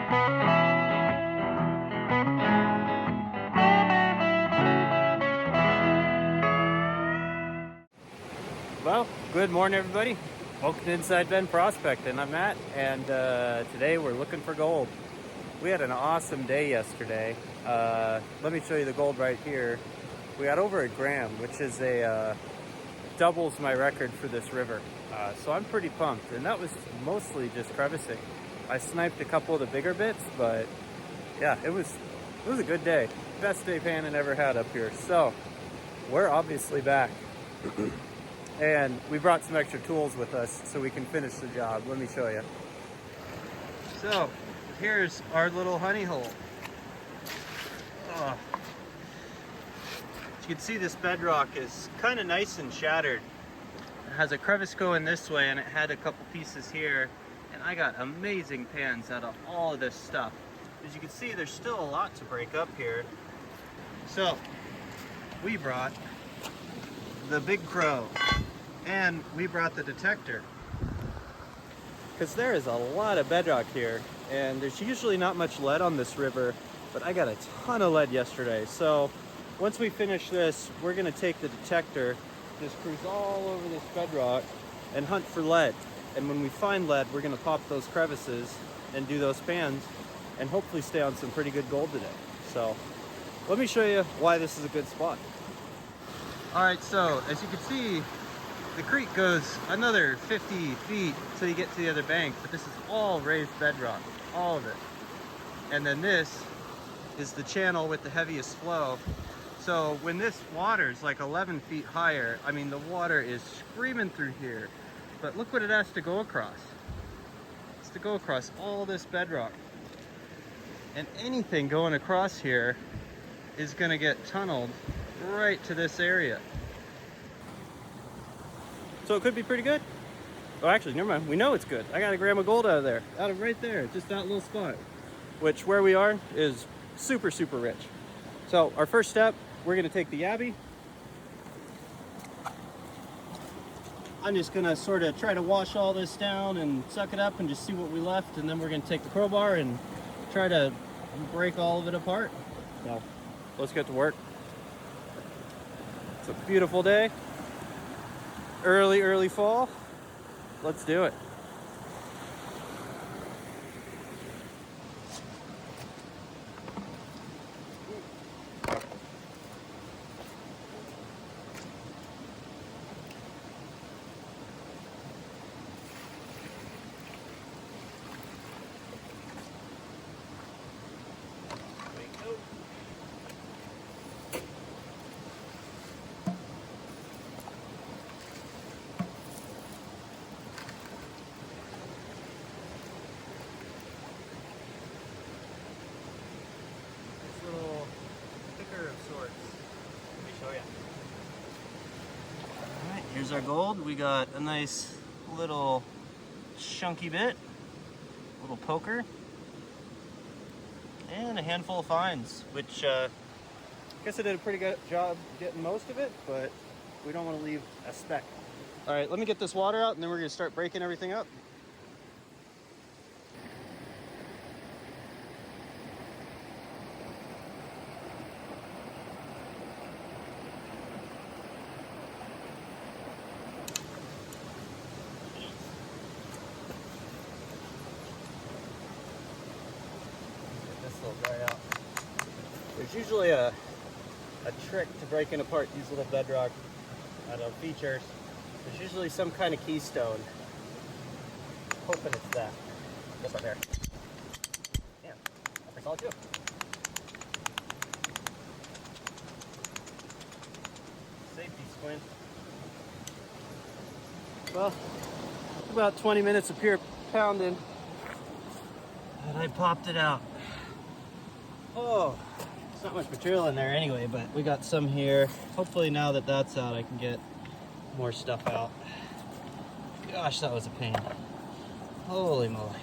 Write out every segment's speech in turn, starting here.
Well, good morning everybody. Welcome to Inside Mayhem Prospecting. I'm Matt, and today we're looking for gold. We had an awesome day yesterday. Let me show you the gold right here. We got over a gram, which is doubles my record for this river. So I'm pretty pumped, and that was mostly just crevicing. I sniped a couple of the bigger bits, but yeah, it was a good day. Best day panning ever had up here. So we're obviously back. And we brought some extra tools with us so we can finish the job. Let me show you. So here's our little honey hole. As you can see, this bedrock is kind of nice and shattered. It has a crevice going this way, and it had a couple pieces here, and I got amazing pans out of all of this stuff. As you can see, there's still a lot to break up here. So we brought the big crow, and we brought the detector, because there is a lot of bedrock here, and there's usually not much lead on this river, but I got a ton of lead yesterday. So once we finish this, we're gonna take the detector, just cruise all over this bedrock and hunt for lead. And when we find lead, we're gonna pop those crevices and do those pans and hopefully stay on some pretty good gold today. So let me show you why this is a good spot. All right, so as you can see, the creek goes another 50 feet till you get to the other bank, but this is all raised bedrock, all of it. And then this is the channel with the heaviest flow. So when this water is like 11 feet higher, I mean, the water is screaming through here, but look what it has to go across. It's to go across all this bedrock. And anything going across here is gonna get tunneled right to this area. So it could be pretty good. Oh, actually, never mind. We know it's good. I got a gram of gold out of there, out of right there, just that little spot, which where we are is super, super rich. So our first step, we're gonna take the yabby. I'm just gonna sort of try to wash all this down and suck it up and just see what we left, and then we're gonna take the crowbar and try to break all of it apart. So let's get to work. It's a beautiful day. Early fall. Let's do it. Of sorts. Let me show you. Alright, here's our gold. We got a nice little chunky bit, little poker, and a handful of fines, which I guess I did a pretty good job getting most of it, but we don't want to leave a speck. Alright, let me get this water out, and then we're going to start breaking everything up. Dry out. There's usually a trick to breaking apart these little bedrock features. There's usually some kind of keystone. Hoping it's that. This right there. Yeah, that's solid too. Safety squint. Well, about 20 minutes of pure pounding, and I popped it out. Oh, it's not much material in there anyway, but we got some here. Hopefully now that that's out, I can get more stuff out. Gosh, that was a pain. Holy moly.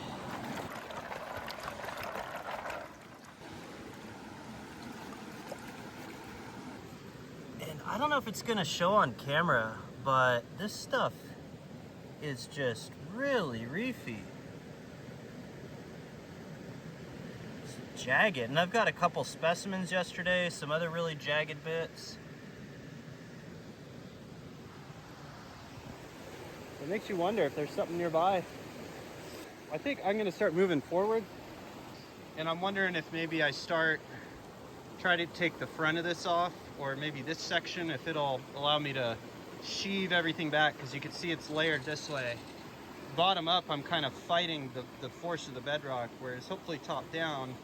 And I don't know if it's gonna show on camera, but this stuff is just really reefy. jagged. And I've got a couple specimens yesterday, some other really jagged bits. It makes you wonder if there's something nearby. I think I'm gonna start moving forward, and I'm wondering if maybe I try to take the front of this off, or maybe this section, if it'll allow me to sheave everything back, because you can see it's layered this way. Bottom up, I'm kind of fighting the force of the bedrock, whereas hopefully top down,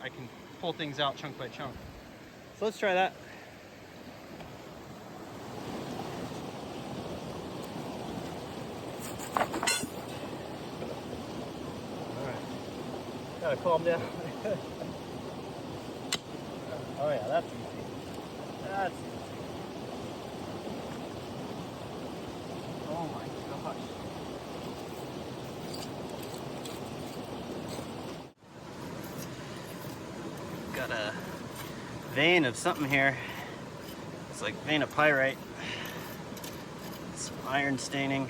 I can pull things out chunk by chunk. So let's try that. All right, gotta calm down. Oh yeah, that's easy. That's easy. Oh my gosh. Got a vein of something here. It's like vein of pyrite. Some iron staining.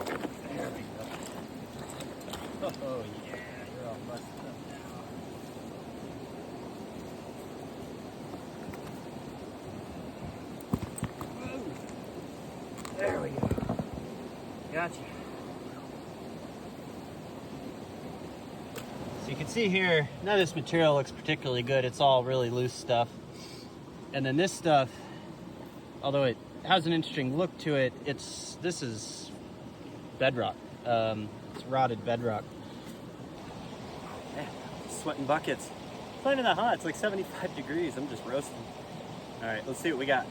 There we go. Oh yeah, you're all busted up now. Whoa. There we go. Gotcha. So you can see here, none of this material looks particularly good. It's all really loose stuff. And then this stuff, although it has an interesting look to it, this is bedrock. It's rotted bedrock. Man, sweating buckets. It's not even that hot. It's like 75 degrees. I'm just roasting. All right, let's see what we got.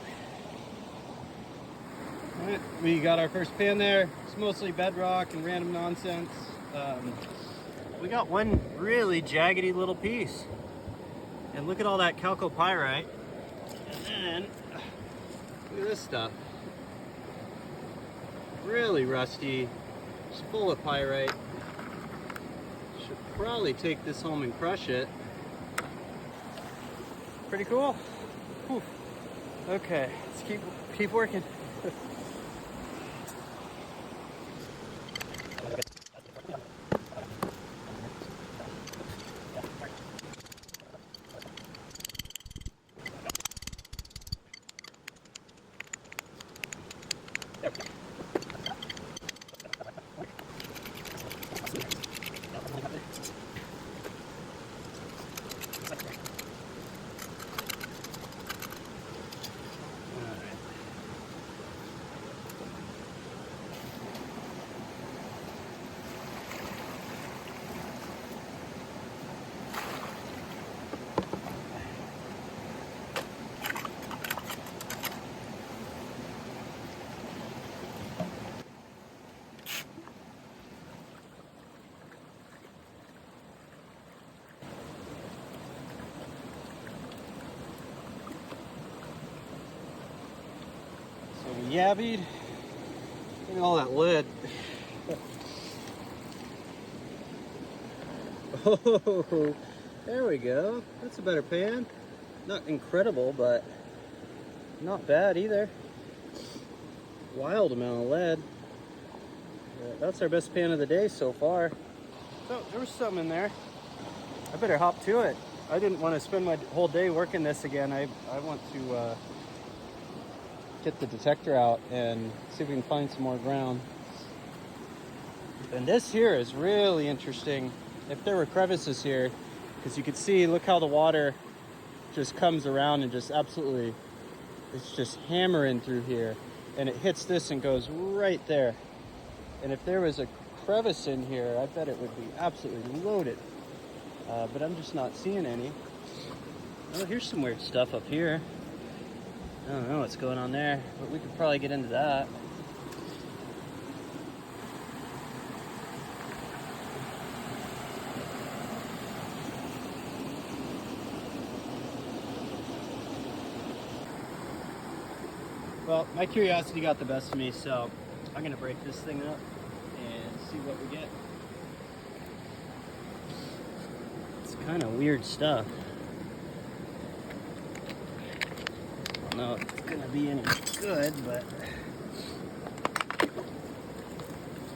All right, we got our first pan there. It's mostly bedrock and random nonsense. We got one really jaggedy little piece. And look at all that chalcopyrite. And then, look at this stuff. Really rusty. It's full of pyrite. Should probably take this home and crush it. Pretty cool. Whew. Okay, let's keep working. Yabbied. Look at all that lead. Oh, there we go. That's a better pan. Not incredible, but not bad either. Wild amount of lead. That's our best pan of the day so far. So there was some in there. I better hop to it. I didn't want to spend my whole day working this again. I want to get the detector out and see if we can find some more ground. And this here is really interesting. If there were crevices here, because you can see, look how the water just comes around and just absolutely, it's just hammering through here. And it hits this and goes right there. And if there was a crevice in here, I bet it would be absolutely loaded. But I'm just not seeing any. Oh, here's some weird stuff up here. I don't know what's going on there, but we could probably get into that. Well, my curiosity got the best of me, so I'm gonna break this thing up and see what we get. It's kind of weird stuff. I don't know if it's gonna be any good, but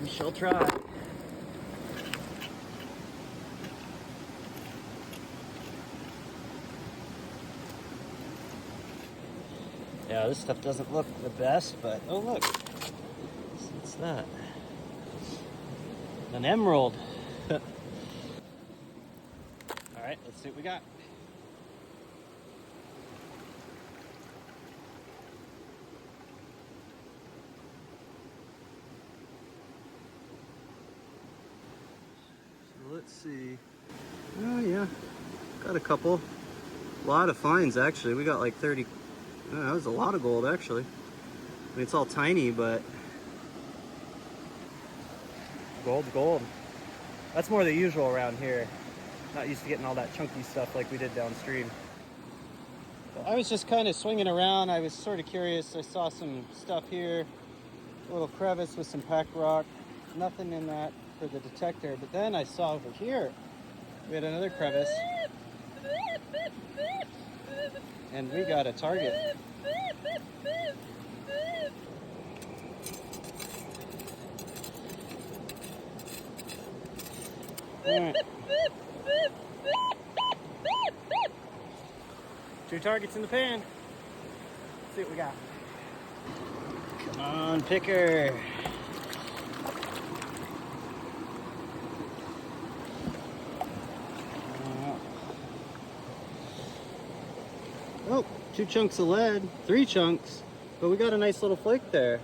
we shall try. Yeah, this stuff doesn't look the best, but oh look, what's that? An emerald. All right, let's see what we got. So let's see. Oh yeah, got a couple. A lot of finds actually. We got like 30. Oh, that was a lot of gold actually. I mean, it's all tiny, but gold's gold. That's more the usual around here. Not used to getting all that chunky stuff like we did downstream. So I was just kind of swinging around. I was sort of curious. I saw some stuff here, a little crevice with some packed rock. Nothing in that for the detector. But then I saw over here, we had another crevice. And we got a target. All right. 2 targets in the pan. Let's see what we got. Come on, picker. Oh, 2 chunks of lead, 3 chunks, but we got a nice little flake there.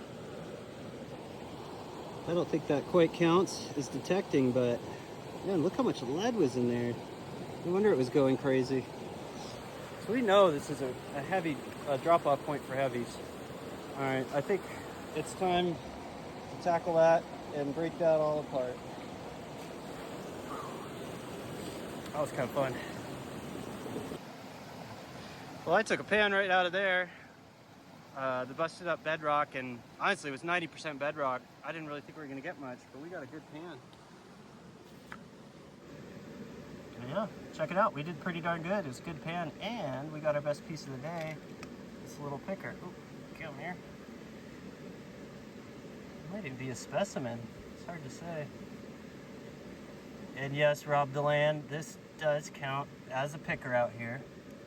I don't think that quite counts as detecting, but man, look how much lead was in there. No wonder it was going crazy. So we know this is a heavy drop-off point for heavies. All right, I think it's time to tackle that and break that all apart. That was kind of fun. Well, I took a pan right out of there. The busted up bedrock, and honestly it was 90% bedrock. I didn't really think we were gonna get much, but we got a good pan. Yeah, check it out. We did pretty darn good. It was a good pan, and we got our best piece of the day. This little picker. Ooh, come here. It might even be a specimen. It's hard to say. And yes, Rob Deland, this does count as a picker out here.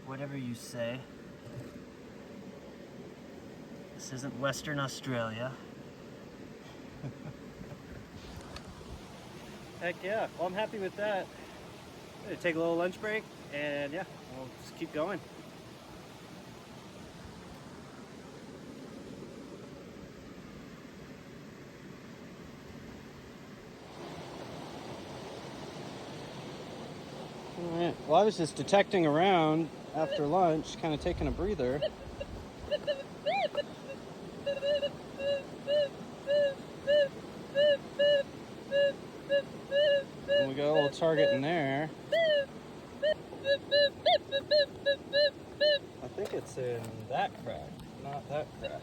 Whatever you say. This isn't Western Australia. Heck yeah. Well, I'm happy with that. I'm gonna take a little lunch break, and yeah, we'll just keep going. All right. Well, I was just detecting around after lunch, kind of taking a breather. And we got a little target in there. I think it's in that crack, not that crack.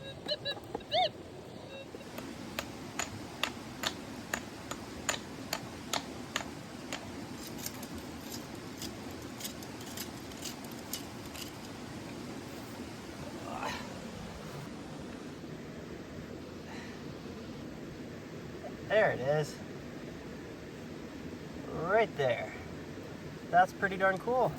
There it is. Right there. That's pretty darn cool.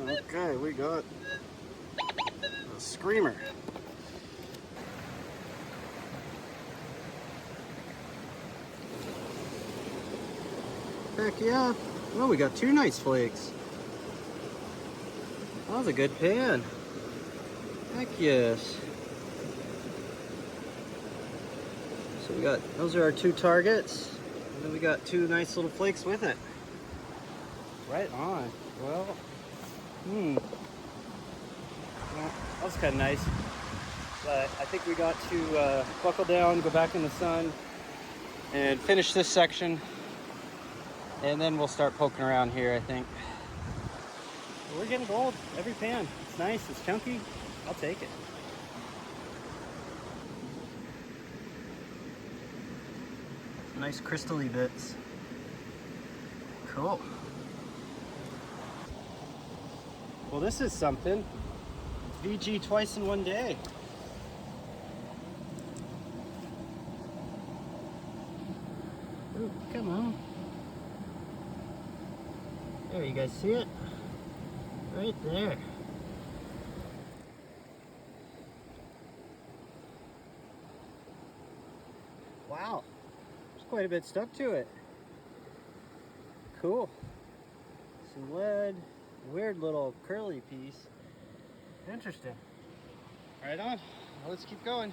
Okay, we got a screamer. Heck yeah. Well, we got 2 nice flakes. That was a good pan. Heck yes. So we got, those are our 2 targets. And then we got 2 nice little flakes with it. Right on. Well, well, that was kind of nice. But I think we got to buckle down, go back in the sun, and finish this section. And then we'll start poking around here, I think. We're getting gold every pan. It's nice, it's chunky. I'll take it. Nice crystally bits. Cool. Well, this is something. It's VG twice in one day. Ooh, come on. There, you guys see it? Right there. Wow, there's quite a bit stuck to it. Cool. Some lead, weird little curly piece. Interesting. Right on. Well, let's keep going.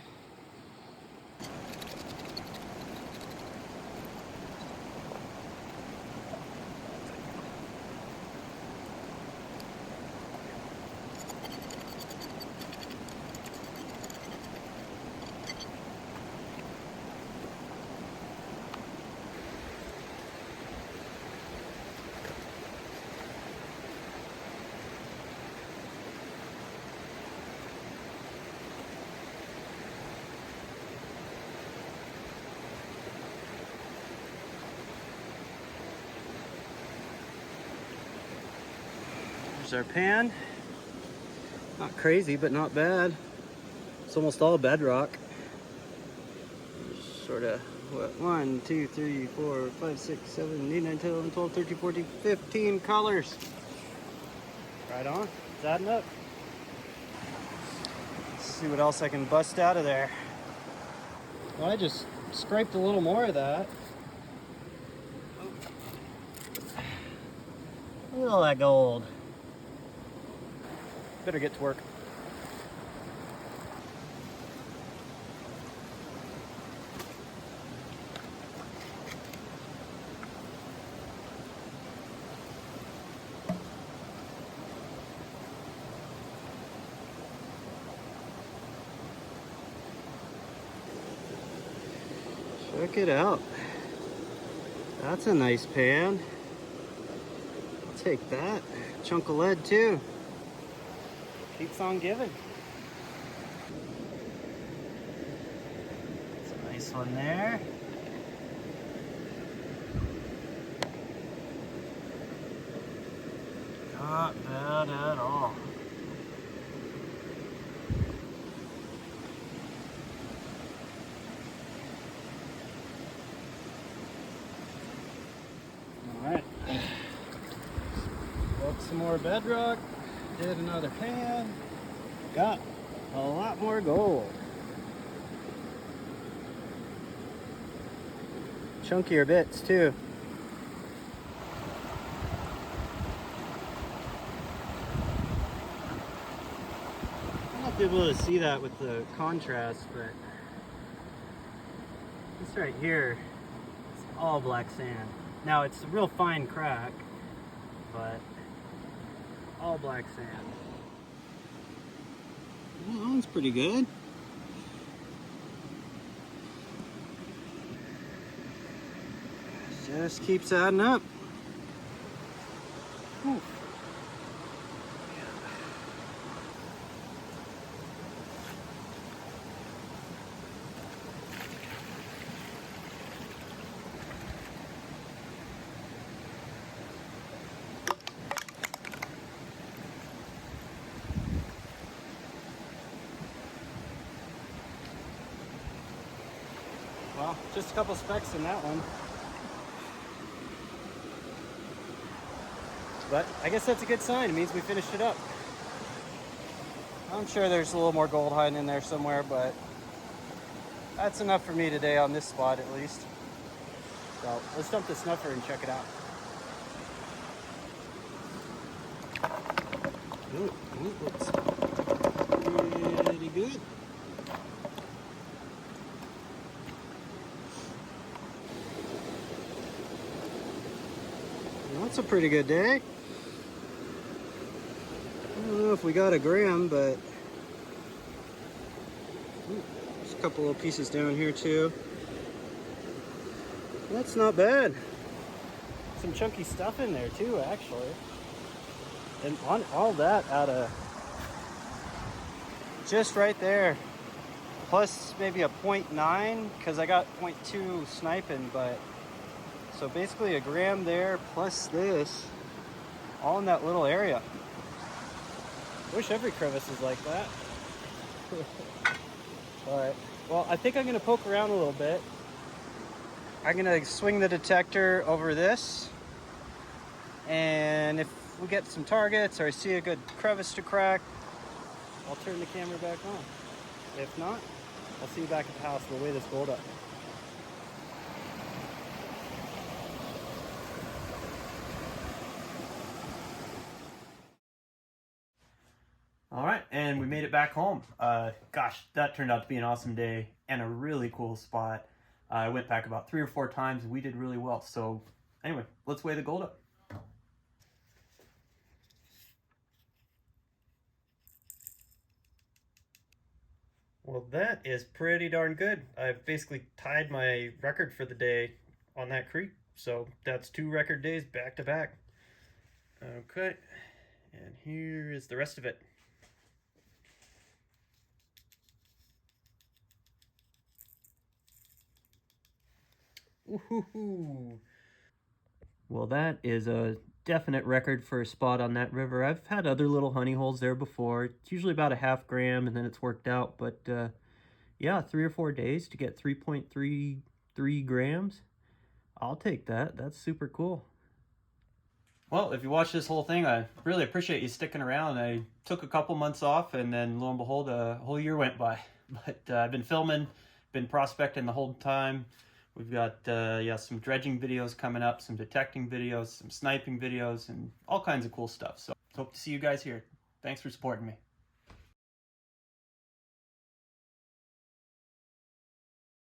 There's our pan. Not crazy, but not bad. It's almost all bedrock. Sort of, what, 1, 2, 3, 4, 5, 6, 7, 8, 9, 10, 11, 12, 13, 14, 15 colors. Right on. It's adding up. Let's see what else I can bust out of there. Well, I just scraped a little more of that. Look at all that gold. Better get to work. Check it out. That's a nice pan. I'll take that. Chunk of lead too. Keeps on giving. It's a nice one there. Not bad at all. Alright. Broke some more bedrock. Did another pan. Got a lot more gold. Chunkier bits too. I'm not able to see that with the contrast, but this right here, it's all black sand. Now it's a real fine crack, but all black sand. Well, that one's pretty good. Just keeps adding up. Ooh. Well, just a couple specks in that one. But I guess that's a good sign. It means we finished it up. I'm sure there's a little more gold hiding in there somewhere, but that's enough for me today on this spot at least. So let's dump the snuffer and check it out. Ooh, looks pretty good. That's a pretty good day. I don't know if we got a gram, but there's a couple little pieces down here too. That's not bad. Some chunky stuff in there too, actually. And on all that out of just right there, plus maybe a 0.9 because I got 0.2 sniping, but so basically a gram there plus this, all in that little area. Wish every crevice was like that. All right, well, I think I'm gonna poke around a little bit. I'm gonna swing the detector over this, and if we get some targets or I see a good crevice to crack, I'll turn the camera back on. If not, I'll see you back at the house. We'll weigh this gold up. All right, and we made it back home. Gosh, that turned out to be an awesome day and a really cool spot. I went back about 3 or 4 times and we did really well. So anyway, let's weigh the gold up. Well, that is pretty darn good. I've basically tied my record for the day on that creek. So that's 2 record days back to back. Okay, and here is the rest of it. Woohoo! Well, that is a definite record for a spot on that river. I've had other little honey holes there before. It's usually about a ½ gram and then it's worked out. But yeah, 3 or 4 days to get 3.33 grams. I'll take that. That's super cool. Well, if you watch this whole thing, I really appreciate you sticking around. I took a couple months off and then lo and behold, a whole year went by. But I've been filming, been prospecting the whole time. We've got yeah, some dredging videos coming up, some detecting videos, some sniping videos, and all kinds of cool stuff. So hope to see you guys here. Thanks for supporting me.